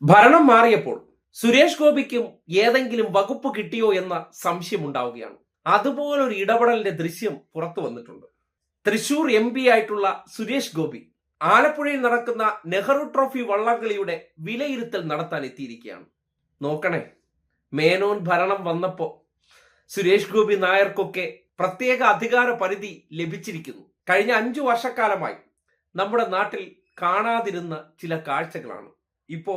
ഭരണം മാറിയപ്പോൾ സുരേഷ് ഗോപിക്കും ഏതെങ്കിലും വകുപ്പ് കിട്ടിയോ എന്ന സംശയം ഉണ്ടാവുകയാണ്. അതുപോലൊരു ഇടപെടലിന്റെ ദൃശ്യം പുറത്തു വന്നിട്ടുണ്ട്. തൃശൂർ MP ആയിട്ടുള്ള സുരേഷ് ഗോപി ആലപ്പുഴയിൽ നടക്കുന്ന നെഹ്റു ട്രോഫി വള്ളംകളിയുടെ വിലയിരുത്തൽ നടത്താൻ എത്തിയിരിക്കുകയാണ്. നോക്കണേ, മേനോൻ ഭരണം വന്നപ്പോ സുരേഷ് ഗോപി നായർക്കൊക്കെ പ്രത്യേക അധികാര പരിധി ലഭിച്ചിരിക്കുന്നു. കഴിഞ്ഞ 5 വർഷക്കാലമായി നമ്മുടെ നാട്ടിൽ കാണാതിരുന്ന ചില കാഴ്ചകളാണ്. ഇപ്പോ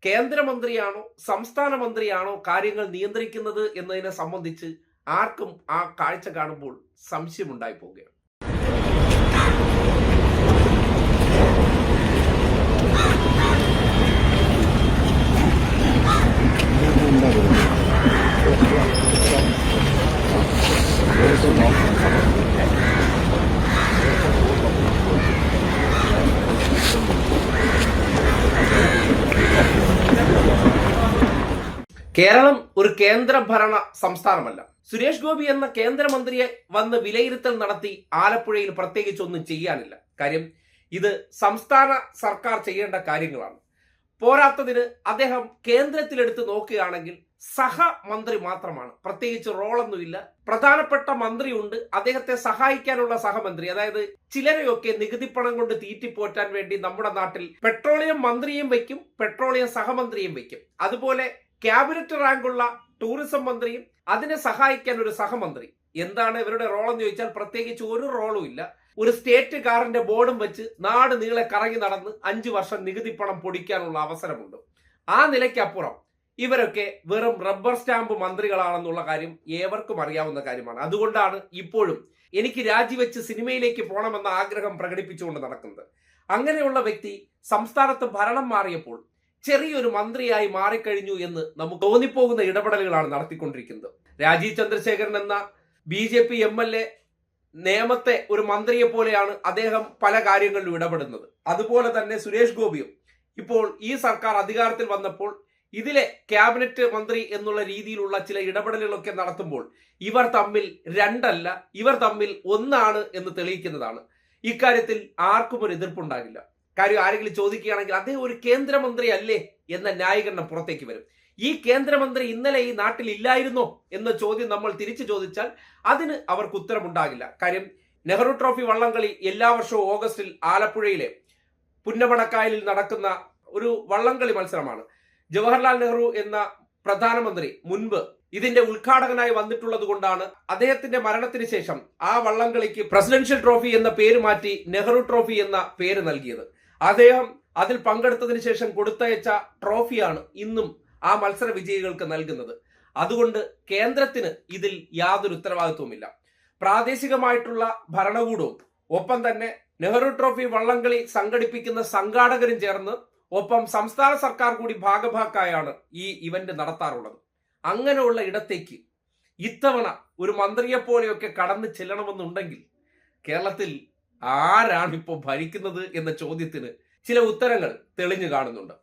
കേന്ദ്രമന്ത്രിയാണോ സംസ്ഥാന മന്ത്രിയാണോ കാര്യങ്ങൾ നിയന്ത്രിക്കുന്നത് എന്നതിനെ സംബന്ധിച്ച് ആർക്കും ആ കാഴ്ച കാണുമ്പോൾ സംശയമുണ്ടായി പോവുകയാണ്. കേരളം ഒരു കേന്ദ്രഭരണ സംസ്ഥാനമല്ല. സുരേഷ് ഗോപി എന്ന കേന്ദ്രമന്ത്രിയെ വന്ന് വിലയിരുത്തൽ നടത്തി ആലപ്പുഴയിൽ പ്രത്യേകിച്ച് ഒന്നും ചെയ്യാനില്ല. കാര്യം ഇത് സംസ്ഥാന സർക്കാർ ചെയ്യേണ്ട കാര്യങ്ങളാണ്. പോരാത്തതിന് അദ്ദേഹം കേന്ദ്രത്തിലെടുത്ത് നോക്കുകയാണെങ്കിൽ സഹമന്ത്രി മാത്രമാണ്, പ്രത്യേകിച്ച് റോളൊന്നുമില്ല. പ്രധാനപ്പെട്ട മന്ത്രിയുണ്ട്, അദ്ദേഹത്തെ സഹായിക്കാനുള്ള സഹമന്ത്രി. അതായത് ചിലരെയൊക്കെ നികുതിപ്പണം കൊണ്ട് തീറ്റിപ്പോറ്റാൻ വേണ്ടി നമ്മുടെ നാട്ടിൽ പെട്രോളിയം മന്ത്രിയും വയ്ക്കും, പെട്രോളിയം സഹമന്ത്രിയും വയ്ക്കും. അതുപോലെ ക്യാബിനറ്റ് റാങ്കുള്ള ടൂറിസം മന്ത്രിയും അതിനെ സഹായിക്കാൻ ഒരു സഹമന്ത്രി. എന്താണ് ഇവരുടെ റോളെന്ന് ചോദിച്ചാൽ പ്രത്യേകിച്ച് ഒരു റോളും ഇല്ല. ഒരു സ്റ്റേറ്റ് കാറിന്റെ ബോർഡും വെച്ച് നാട് നീളെ കറങ്ങി നടന്ന് 5 വർഷം നികുതിപ്പണം പൊടിക്കാനുള്ള അവസരമുണ്ട്. ആ നിലയ്ക്കപ്പുറം ഇവരൊക്കെ വെറും റബ്ബർ സ്റ്റാമ്പ് മന്ത്രികളാണെന്നുള്ള കാര്യം ഏവർക്കും അറിയാവുന്ന കാര്യമാണ്. അതുകൊണ്ടാണ് ഇപ്പോഴും എനിക്ക് രാജിവെച്ച് സിനിമയിലേക്ക് പോകണമെന്ന ആഗ്രഹം പ്രകടിപ്പിച്ചുകൊണ്ട് നടക്കുന്നത്. അങ്ങനെയുള്ള വ്യക്തി സംസ്ഥാനത്ത് ഭരണം മാറിയപ്പോൾ ചെറിയൊരു മന്ത്രിയായി മാറിക്കഴിഞ്ഞു എന്ന് നമുക്ക് തോന്നിപ്പോകുന്ന ഇടപെടലുകളാണ് നടത്തിക്കൊണ്ടിരിക്കുന്നത്. രാജീവ് ചന്ദ്രശേഖരൻ എന്ന BJP MLA നിയമത്തെ ഒരു മന്ത്രിയെ പോലെയാണ് അദ്ദേഹം പല കാര്യങ്ങളിലും ഇടപെടുന്നത്. അതുപോലെ തന്നെ സുരേഷ് ഗോപിയും ഇപ്പോൾ ഈ സർക്കാർ അധികാരത്തിൽ വന്നപ്പോൾ ഇതിലെ ക്യാബിനറ്റ് മന്ത്രി എന്നുള്ള രീതിയിലുള്ള ചില ഇടപെടലുകളൊക്കെ നടത്തുമ്പോൾ ഇവർ തമ്മിൽ രണ്ടല്ല, ഇവർ തമ്മിൽ ഒന്നാണ് എന്ന് തെളിയിക്കുന്നതാണ്. ഇക്കാര്യത്തിൽ ആർക്കും ഒരു എതിർപ്പുണ്ടാകില്ല. കാര്യം ആരെങ്കിലും ചോദിക്കുകയാണെങ്കിൽ അദ്ദേഹം ഒരു കേന്ദ്രമന്ത്രി അല്ലേ എന്ന ന്യായീകരണം പുറത്തേക്ക് വരും. ഈ കേന്ദ്രമന്ത്രി ഇന്നലെ ഈ നാട്ടിൽ ഇല്ലായിരുന്നോ എന്ന ചോദ്യം നമ്മൾ തിരിച്ചു ചോദിച്ചാൽ അതിന് അവർക്ക് ഉത്തരമുണ്ടാകില്ല. കാര്യം നെഹ്റു ട്രോഫി വള്ളംകളി എല്ലാ വർഷവും ഓഗസ്റ്റിൽ ആലപ്പുഴയിലെ പുന്നമടക്കായലിൽ നടക്കുന്ന ഒരു വള്ളംകളി മത്സരമാണ്. ജവഹർലാൽ നെഹ്റു എന്ന പ്രധാനമന്ത്രി മുൻപ് ഇതിന്റെ ഉദ്ഘാടകനായി വന്നിട്ടുള്ളത് കൊണ്ടാണ് അദ്ദേഹത്തിന്റെ മരണത്തിന് ശേഷം ആ വള്ളംകളിക്ക് പ്രസിഡൻഷ്യൽ ട്രോഫി എന്ന പേര് മാറ്റി നെഹ്റു ട്രോഫി എന്ന പേര് നൽകിയത്. അദ്ദേഹം അതിൽ പങ്കെടുത്തതിന് ശേഷം കൊടുത്തയച്ച ട്രോഫിയാണ് ഇന്നും ആ മത്സര വിജയികൾക്ക് നൽകുന്നത്. അതുകൊണ്ട് കേന്ദ്രത്തിന് ഇതിൽ യാതൊരു ഉത്തരവാദിത്വമില്ല. പ്രാദേശികമായിട്ടുള്ള ഭരണകൂടവും ഒപ്പം തന്നെ നെഹ്റു ട്രോഫി വള്ളംകളി സംഘടിപ്പിക്കുന്ന സംഘാടകരും ചേർന്ന് ഒപ്പം സംസ്ഥാന സർക്കാർ കൂടി ഭാഗഭാക്കായാണ് ഈ ഇവന്റ് നടത്താറുള്ളത്. അങ്ങനെയുള്ള ഇടത്തേക്ക് ഇത്തവണ ഒരു മന്ത്രിയെ പോലെയൊക്കെ കടന്നു ചെല്ലണമെന്നുണ്ടെങ്കിൽ കേരളത്തിൽ ആരാണ് ഇപ്പോൾ ഭരിക്കുന്നത് എന്ന ചോദ്യത്തിന് ചില ഉത്തരങ്ങൾ തെളിഞ്ഞു കാണുന്നുണ്ട്.